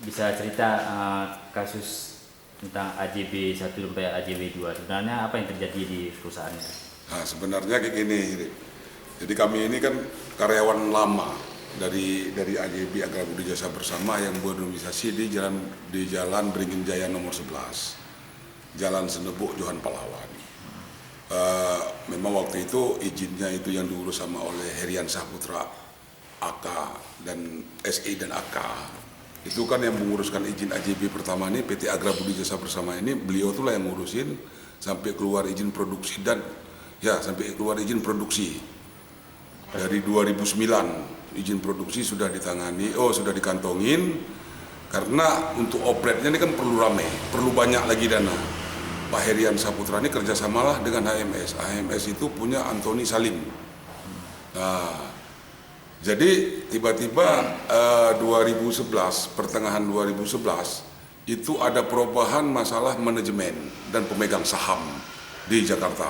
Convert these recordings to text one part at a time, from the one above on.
bisa cerita kasus tentang AJB 1 sampai AJB 2. Sebenarnya apa yang terjadi di perusahaannya? Nah, sebenarnya kayak gini. Jadi kami ini kan karyawan lama dari AJB Agra Budi Jasa Bersama yang berdomisili di Jalan Beringin Jaya nomor 11, Jalan Senebuk Johan Pahlawan. Memang waktu itu izinnya itu yang diurus sama oleh Herian Saputra, AK dan SE dan AK. Itu kan yang menguruskan izin AJB pertama ini, PT Agra Budi Jasa Bersama ini, beliau itulah yang ngurusin sampai keluar izin produksi sampai keluar izin produksi. Dari 2009 izin produksi sudah sudah dikantongin, karena untuk operatornya ini kan perlu ramai, perlu banyak lagi dana. Pak Herian Saputra ini kerjasamalah dengan HMS. HMS itu punya Antoni Salim. Nah, jadi tiba-tiba 2011, pertengahan 2011 itu ada perubahan masalah manajemen dan pemegang saham di Jakarta.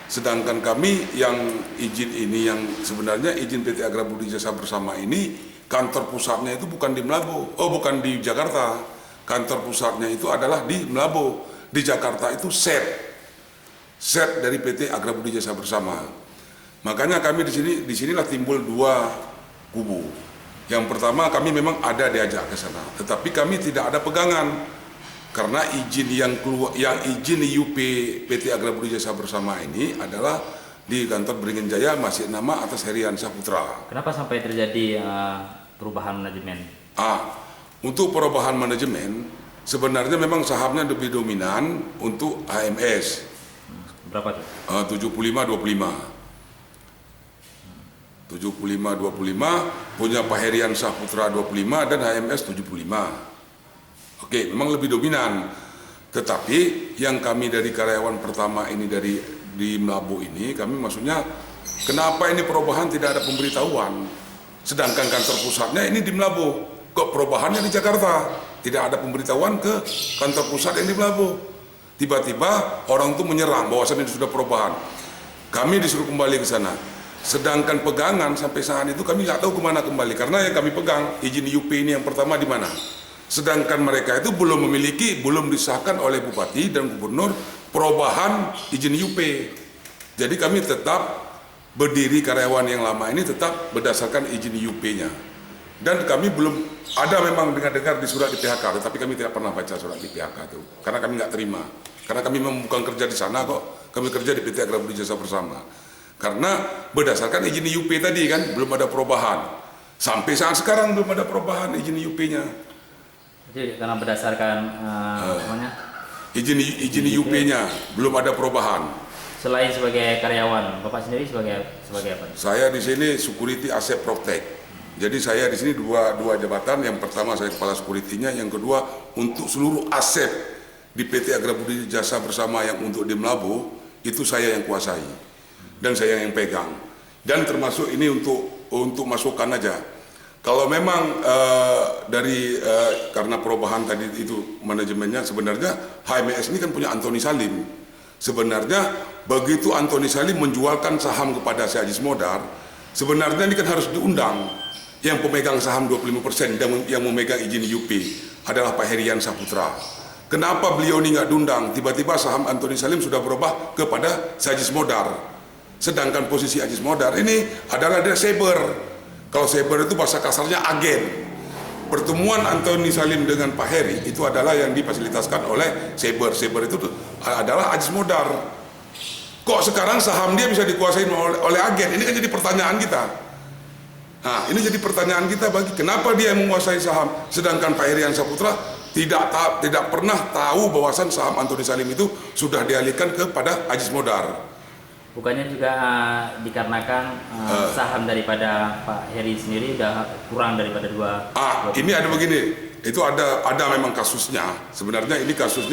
Sedangkan kami yang izin ini, yang sebenarnya izin PT Agra Budi Jasa Bersama ini, kantor pusatnya itu bukan di bukan di Jakarta. Kantor pusatnya itu adalah di Melabo. Di Jakarta itu set dari PT Agra Budi Jasa Bersama. Makanya kami di sinilah timbul dua kubu. Yang pertama, kami memang ada diajak ke sana, tetapi kami tidak ada pegangan karena izin izin IUP PT Agra Budi Jasa Bersama ini adalah di kantor Beringin Jaya masih nama atas Herian Saputra. Kenapa sampai terjadi perubahan manajemen? Untuk perubahan manajemen sebenarnya memang sahamnya lebih dominan untuk HMS. Berapa tuh? 75-25 punya Pak Herian Saputra 25 dan HMS 75. Oke, memang lebih dominan. Tetapi yang kami dari karyawan pertama ini di Melabo ini, kami maksudnya kenapa ini perubahan tidak ada pemberitahuan? Sedangkan kantor pusatnya ini di Melabo, kok perubahannya di Jakarta? Tidak ada pemberitahuan ke kantor pusat yang di Melabo. Tiba-tiba orang itu menyerang bahwasannya sudah perubahan. Kami disuruh kembali ke sana. Sedangkan pegangan sampai saat itu kami nggak tahu kemana kembali, karena yang kami pegang izin IUP ini yang pertama di mana. Sedangkan mereka itu belum disahkan oleh Bupati dan Gubernur perubahan izin IUP. Jadi kami tetap berdiri karyawan yang lama ini tetap berdasarkan izin IUP-nya. Dan kami belum ada memang dengar di surat di PHK, tetapi kami tidak pernah baca surat di PHK itu, karena kami nggak terima. Karena kami memang bukan kerja di sana kok, kami kerja di PT Agra Budi Jasa Bersama. Karena berdasarkan izin IUP tadi kan belum ada perubahan. Sampai saat sekarang belum ada perubahan izin IUP-nya. Jadi karena berdasarkan izin IUP-nya belum ada perubahan. Selain sebagai karyawan, Bapak sendiri sebagai apa? Saya di sini security asset protect. Jadi saya di sini dua jabatan. Yang pertama saya kepala security-nya, yang kedua untuk seluruh aset di PT Agra Budi Jasa Bersama yang untuk di Melabo itu saya yang kuasai dan saya yang pegang. Dan termasuk ini untuk masukan aja. Kalau memang karena perubahan tadi itu manajemennya, sebenarnya HMS ini kan punya Antoni Salim. Sebenarnya begitu Antoni Salim menjualkan saham kepada si Ajis Modar, sebenarnya ini kan harus diundang. Yang pemegang saham 25% dan yang memegang izin IUP adalah Pak Herian Saputra. Kenapa beliau ini nggak diundang? Tiba-tiba saham Antoni Salim sudah berubah kepada si Ajis Modar. Sedangkan posisi Ajis Modar ini adalah dia saber. Kalau saber itu bahasa kasarnya agen. Pertemuan Antoni Salim dengan Pak Heri itu adalah yang difasilitaskan oleh saber. Saber itu adalah Ajis Modar. Kok sekarang saham dia bisa dikuasai oleh agen? Ini kan jadi pertanyaan kita. Nah, ini jadi pertanyaan kita kenapa dia yang menguasai saham, sedangkan Pak Herian Saputra tidak pernah tahu bahwasan saham Antoni Salim itu sudah dialihkan kepada Ajis Modar. Bukannya juga dikarenakan saham daripada Pak Heri sendiri udah kurang daripada dua. Ini ada begini, itu ada memang kasusnya. Sebenarnya ini kasus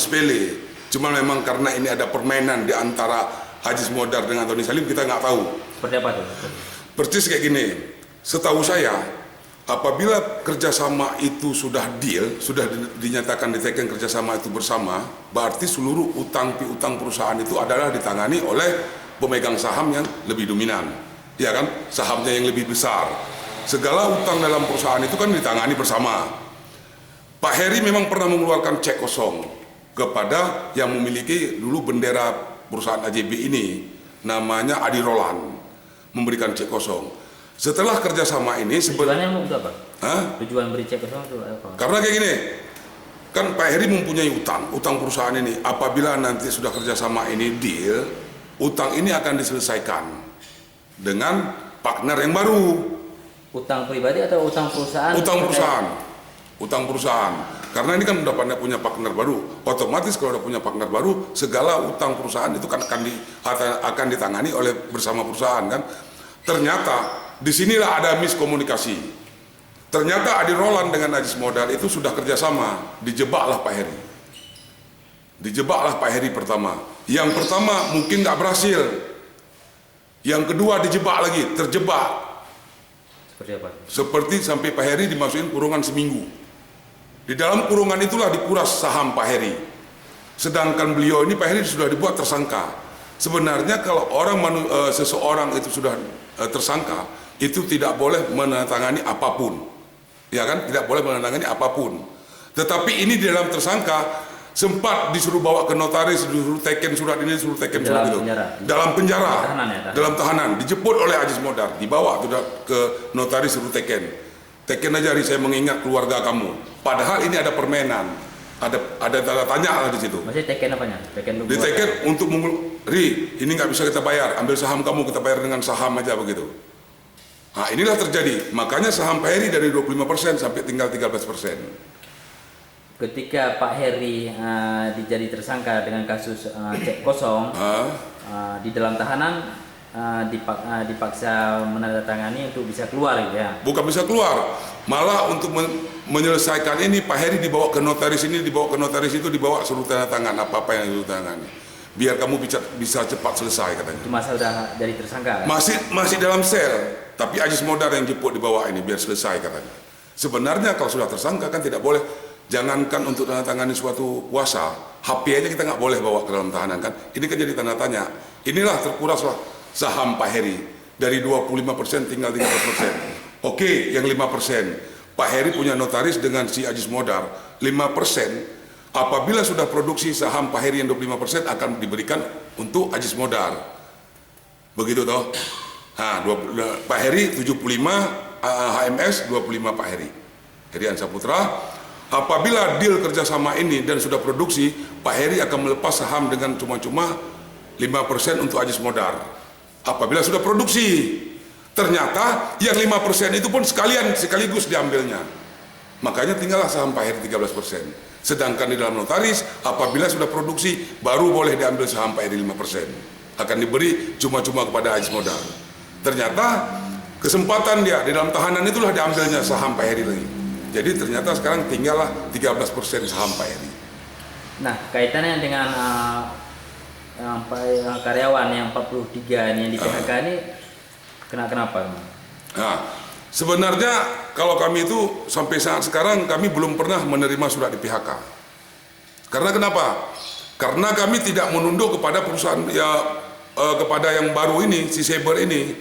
sepele. Cuma memang karena ini ada permainan di antara Ajis Modar dengan Antoni Salim, kita nggak tahu. Seperti apa tuh? Persis kayak gini, setahu saya apabila kerjasama itu sudah deal, sudah dinyatakan diteken kerjasama itu bersama, berarti seluruh utang piutang perusahaan itu adalah ditangani oleh pemegang saham yang lebih dominan, ya kan, sahamnya yang lebih besar. Segala utang dalam perusahaan itu kan ditangani bersama. Pak Heri memang pernah mengeluarkan cek kosong kepada yang memiliki dulu bendera perusahaan AJB ini, namanya Adi Roland, memberikan cek kosong. Setelah kerjasama ini, tujuannya untuk apa? Hah? Tujuan beri cek kosong itu apa? Karena kayak gini, kan Pak Heri mempunyai utang perusahaan ini. Apabila nanti sudah kerjasama ini deal, utang ini akan diselesaikan dengan partner yang baru. Utang pribadi atau utang perusahaan? Utang perusahaan. Karena ini kan udah punya partner baru. Otomatis kalau udah punya partner baru, segala utang perusahaan itu kan akan ditangani oleh bersama perusahaan kan. Ternyata disinilah ada miskomunikasi. Ternyata Adi Roland dengan Ajis Modal itu sudah kerjasama, dijebaklah Pak Heri. Dijebaklah Pak Heri pertama. Yang pertama mungkin nggak berhasil. Yang kedua dijebak lagi, terjebak. Seperti apa? Seperti sampai Pak Heri dimasukin kurungan seminggu. Di dalam kurungan itulah dikuras saham Pak Heri. Sedangkan beliau ini Pak Heri sudah dibuat tersangka. Sebenarnya kalau seseorang itu sudah tersangka, itu tidak boleh menandatangani apapun. Ya kan? Tidak boleh menandatangani apapun. Tetapi ini di dalam tersangka sempat disuruh bawa ke notaris, disuruh teken surat ini, disuruh teken surat itu. Dalam penjara. Dalam tahanan. Dijemput oleh Ajis Modal, dibawa ke notaris, suruh teken. Teken aja, saya mengingat keluarga kamu. Padahal ini ada permainan, ada tanda tanya lah di situ. Maksudnya teken apanya? Di teken untuk ini nggak bisa kita bayar, ambil saham kamu, kita bayar dengan saham aja begitu. Nah inilah terjadi, makanya saham Pak Heri dari 25% sampai tinggal 13%. Ketika Pak Heri dijadi tersangka dengan kasus cek kosong, di dalam tahanan dipaksa menandatangani untuk bisa keluar gitu ya? Bukan bisa keluar, malah untuk menyelesaikan ini Pak Heri dibawa ke notaris ini, dibawa ke notaris itu, dibawa suruh tanda tangan apa yang suruh tangani, biar kamu bisa cepat selesai katanya. Itu masa udah dari tersangka kan? Masih dalam sel, tapi Ajis Modal yang jemput dibawa ini biar selesai katanya. Sebenarnya kalau sudah tersangka kan tidak boleh, jangankan untuk tanda tangani suatu kuasa, HP aja kita nggak boleh bawa ke dalam tahanan kan. Ini kan jadi tanda tanya. Inilah terkuraslah saham Pak Heri dari 25% tinggal 13%. Oke, yang 5%. Pak Heri punya notaris dengan si Ajis Modal 5%. Apabila sudah produksi saham Pak Heri yang 25% akan diberikan untuk Ajis Modal. Begitu toh. Nah, Pak Heri 75, HMS 25 Pak Heri. Herian Saputra. Apabila deal kerjasama ini dan sudah produksi, Pak Heri akan melepas saham dengan cuma-cuma 5% untuk Ajis Modal. Apabila sudah produksi, ternyata yang 5% itu pun sekaligus diambilnya. Makanya tinggallah saham Pak Heri 13%. Sedangkan di dalam notaris, apabila sudah produksi, baru boleh diambil saham Pak Heri 5%. Akan diberi cuma-cuma kepada Ajis Modal. Ternyata kesempatan dia di dalam tahanan itulah diambilnya saham Pak Heri lagi. Jadi ternyata sekarang tinggallah 13% saham Pak Heri. Nah, kaitannya dengan karyawan yang 43 ini yang di PHK ini kenapa? Nah, sebenarnya kalau kami itu sampai saat sekarang kami belum pernah menerima surat di PHK. Karena kenapa? Karena kami tidak menunduk kepada perusahaan kepada yang baru ini, si Saber ini,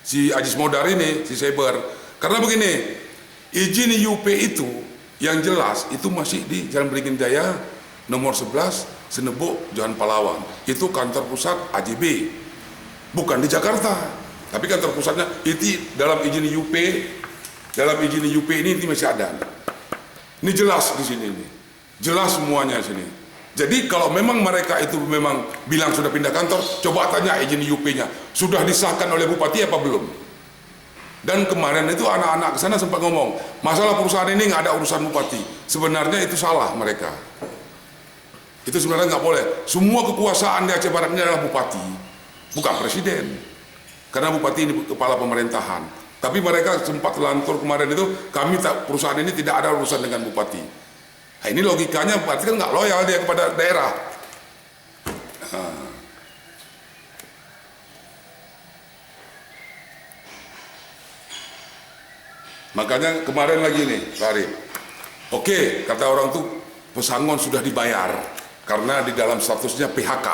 si Ajis Modal ini, si Saber. Karena begini, izin UP itu yang jelas itu masih di Jalan Beringin Jaya nomor 11 Senebuk Jalan Palawan. Itu kantor pusat AJB, bukan di Jakarta. Tapi kantor pusatnya itu dalam izin UP, ini masih ada. Ini jelas di sini, jelas semuanya sini. Jadi kalau memang mereka itu memang bilang sudah pindah kantor, coba tanya izin UP-nya sudah disahkan oleh bupati apa belum. Dan kemarin itu anak-anak ke sana sempat ngomong, masalah perusahaan ini nggak ada urusan bupati. Sebenarnya itu salah mereka. Itu sebenarnya nggak boleh. Semua kekuasaan di Aceh Barat ini adalah bupati, bukan presiden. Karena bupati ini kepala pemerintahan. Tapi mereka sempat lantur kemarin itu, perusahaan ini tidak ada urusan dengan bupati. Nah, ini logikanya bupati kan nggak loyal dia kepada daerah. Nah. Makanya kemarin lagi nih, Farid. Oke, kata orang tuh pesangon sudah dibayar. Karena di dalam statusnya PHK.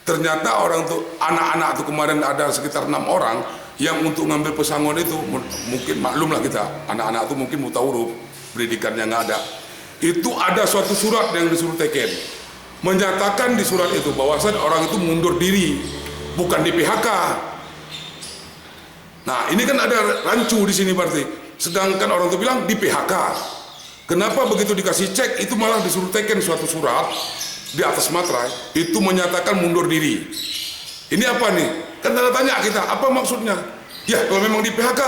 Ternyata orang tuh anak-anak tuh kemarin ada sekitar 6 orang yang untuk ngambil pesangon itu mungkin maklum lah kita, anak-anak tuh mungkin buta huruf, pendidikannya nggak ada. itu ada suatu surat yang disuruh teken. Menyatakan di surat itu bahwasan orang itu mundur diri, bukan di PHK. Nah, ini kan ada rancu di sini berarti. Sedangkan orang itu bilang di PHK. Kenapa begitu dikasih cek itu malah disuruh teken suatu surat di atas materai itu menyatakan mundur diri. Ini apa nih? Kan tanda tanya kita, apa maksudnya? Ya, kalau memang di PHK,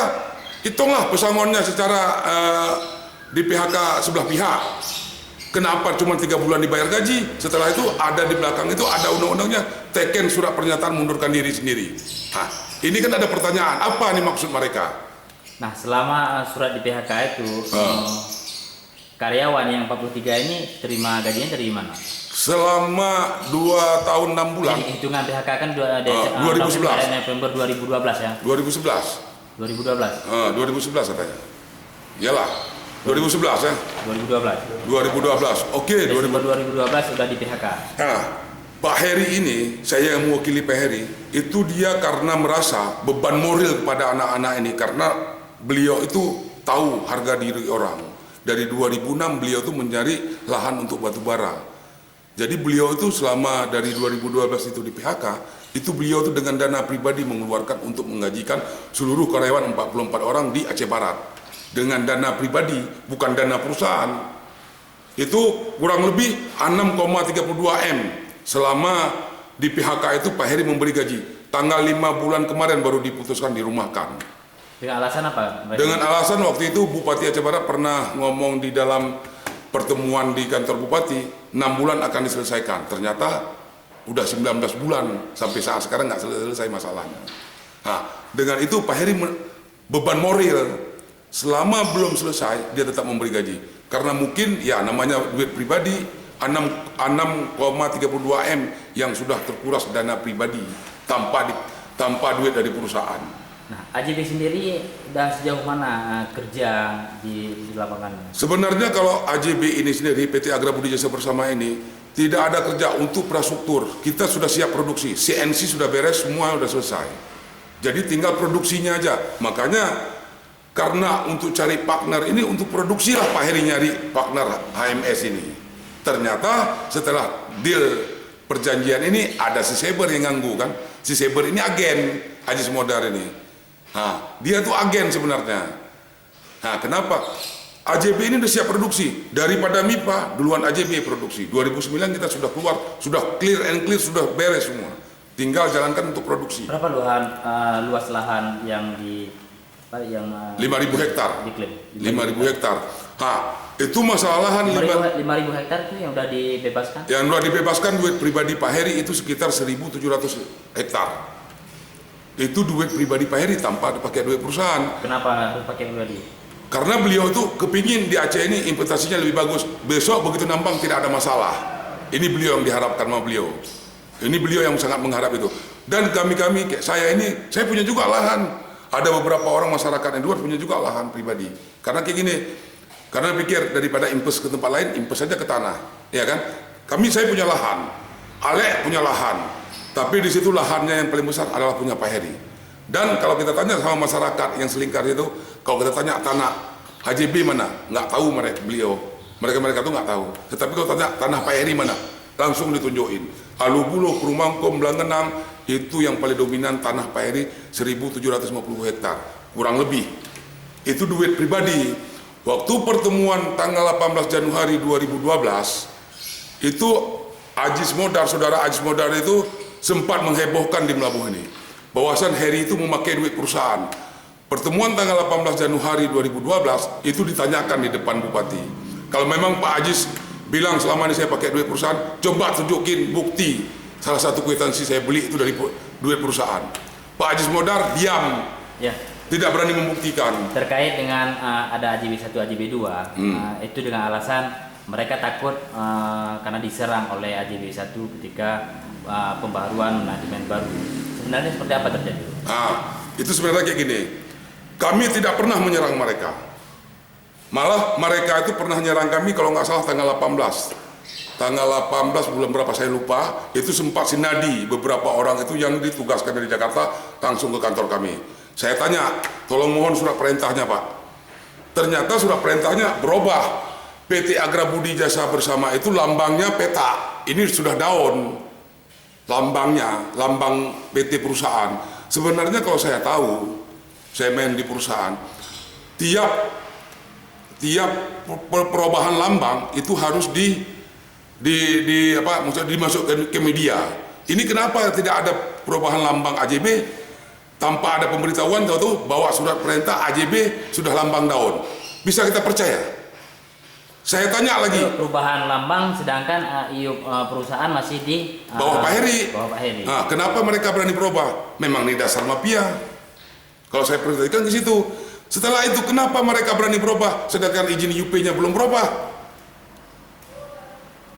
hitunglah pesangonnya secara di PHK sebelah pihak. Kenapa cuma 3 bulan dibayar gaji? Setelah itu ada di belakang itu ada undang-undangnya, teken surat pernyataan mundurkan diri sendiri. Nah, ini kan ada pertanyaan, apa nih maksud mereka? Nah, selama surat di PHK itu karyawan yang 43 ini terima gajinya dari mana? Selama 2 tahun 6 bulan. Jadi hitungan PHK kan 2011. November 2012 ya? 2011. 2012. 2011 katanya. Iyalah, 2011 ya. 2012. 2012. Oke, Desember 2012 sudah di PHK. Nah, Pak Heri ini, saya yang mewakili Pak Heri, itu dia karena merasa beban moral kepada anak-anak ini karena beliau itu tahu harga diri orang. Dari 2006 beliau itu mencari lahan untuk batu bara. Jadi beliau itu selama dari 2012 itu di PHK, itu beliau itu dengan dana pribadi mengeluarkan untuk menggajikan seluruh karyawan 44 orang di Aceh Barat. Dengan dana pribadi, bukan dana perusahaan. Itu kurang lebih 6,32 M. Selama di PHK itu Pak Heri memberi gaji. Tanggal 5 bulan kemarin baru diputuskan dirumahkan. Dengan alasan apa? Dengan alasan waktu itu Bupati Aceh Barat pernah ngomong di dalam pertemuan di kantor Bupati, 6 bulan akan diselesaikan. Ternyata udah 19 bulan sampai saat sekarang nggak selesai masalahnya. Nah, dengan itu Pak Heri beban moral selama belum selesai dia tetap memberi gaji. Karena mungkin ya namanya duit pribadi 6,32 M yang sudah terkuras dana pribadi tanpa duit dari perusahaan. Nah, AJB sendiri udah sejauh mana kerja di lapangan? Sebenarnya kalau AJB ini sendiri, PT Agra Budi Jasa Bersama ini, tidak ada kerja untuk infrastruktur. Kita sudah siap produksi, CNC sudah beres, semua sudah selesai. Jadi tinggal produksinya aja. Makanya karena untuk cari partner ini, untuk produksi lah Pak Heri nyari partner HMS ini. Ternyata setelah deal perjanjian ini, ada si Saber yang ganggu kan. Si Saber ini agen Haji Semodar ini. Nah, dia tuh agen sebenarnya. Nah, kenapa? AJB ini udah siap produksi. Daripada MIPA, duluan AJB produksi. 2009 kita sudah keluar, sudah clear and clear, sudah beres semua. Tinggal jalankan untuk produksi. Berapa luas lahan yang 5.000 hektar. Diklaim? 5.000 hektar. Nah, itu masalah lahan 5.000 hektar itu yang udah dibebaskan? Yang udah dibebaskan duit pribadi Pak Heri itu sekitar 1.700 hektar. Itu duit pribadi Pak Heri tanpa pakai duit perusahaan. Kenapa harus pakai pribadi? Karena beliau itu kepingin di Aceh ini investasinya lebih bagus. Besok begitu nambang tidak ada masalah. Ini beliau yang diharapkan sama beliau. Ini beliau yang sangat mengharap itu. Dan kami kayak saya ini, saya punya juga lahan. Ada beberapa orang masyarakat yang luar punya juga lahan pribadi. Karena kayak gini, karena pikir daripada impes ke tempat lain, impes saja ke tanah, ya kan? Saya punya lahan, Alek punya lahan. Tapi di situ lahannya yang paling besar adalah punya Pak Heri. Dan kalau kita tanya sama masyarakat yang selingkar itu, kalau kita tanya tanah HJB mana, nggak tahu beliau. Mereka tuh nggak tahu. Tetapi kalau tanya tanah Pak Heri mana, langsung ditunjukin. Alubulu, Krumangkom, Belangenang, itu yang paling dominan tanah Pak Heri 1.750 hektar, kurang lebih. Itu duit pribadi. Waktu pertemuan tanggal 18 Januari 2012, itu saudara Ajis Modar itu sempat menghebohkan di Melabuh ini bahwasan Heri itu memakai duit perusahaan. Pertemuan tanggal 18 Januari 2012 itu ditanyakan di depan Bupati. Kalau memang Pak Ajis bilang selama ini saya pakai duit perusahaan, coba tunjukin bukti salah satu kwitansi saya beli itu dari duit perusahaan. Pak Ajis Modar diam, ya, tidak berani membuktikan. Terkait dengan ada AJB 1, AJB 2, itu dengan alasan mereka takut karena diserang oleh AJB 1 ketika pembaharuan manajemen baru. Sebenarnya seperti apa terjadi? Itu sebenarnya kayak gini. Kami tidak pernah menyerang mereka. Malah mereka itu pernah menyerang kami kalau nggak salah tanggal 18. Tanggal 18 bulan berapa saya lupa, itu sempat sinadi beberapa orang itu yang ditugaskan dari Jakarta langsung ke kantor kami. Saya tanya, tolong mohon surat perintahnya Pak. Ternyata surat perintahnya berubah. PT Agra Budi Jasa Bersama itu lambangnya peta. Ini sudah daun. Lambangnya, lambang PT perusahaan. Sebenarnya kalau saya tahu, saya main di perusahaan, tiap perubahan lambang itu harus maksudnya dimasukkan ke media. Ini kenapa tidak ada perubahan lambang AJB tanpa ada pemberitahuan tahu bawa surat perintah AJB sudah lambang daun. Bisa kita percaya? Saya tanya lagi. Perubahan lambang sedangkan perusahaan masih di Bawah Pak Heri. Bawah Pak Heri. Nah, kenapa mereka berani berubah? Memang ini dasar mafia. Kalau saya perhatikan ke situ. Setelah itu kenapa mereka berani berubah sedangkan izin UP-nya belum berubah?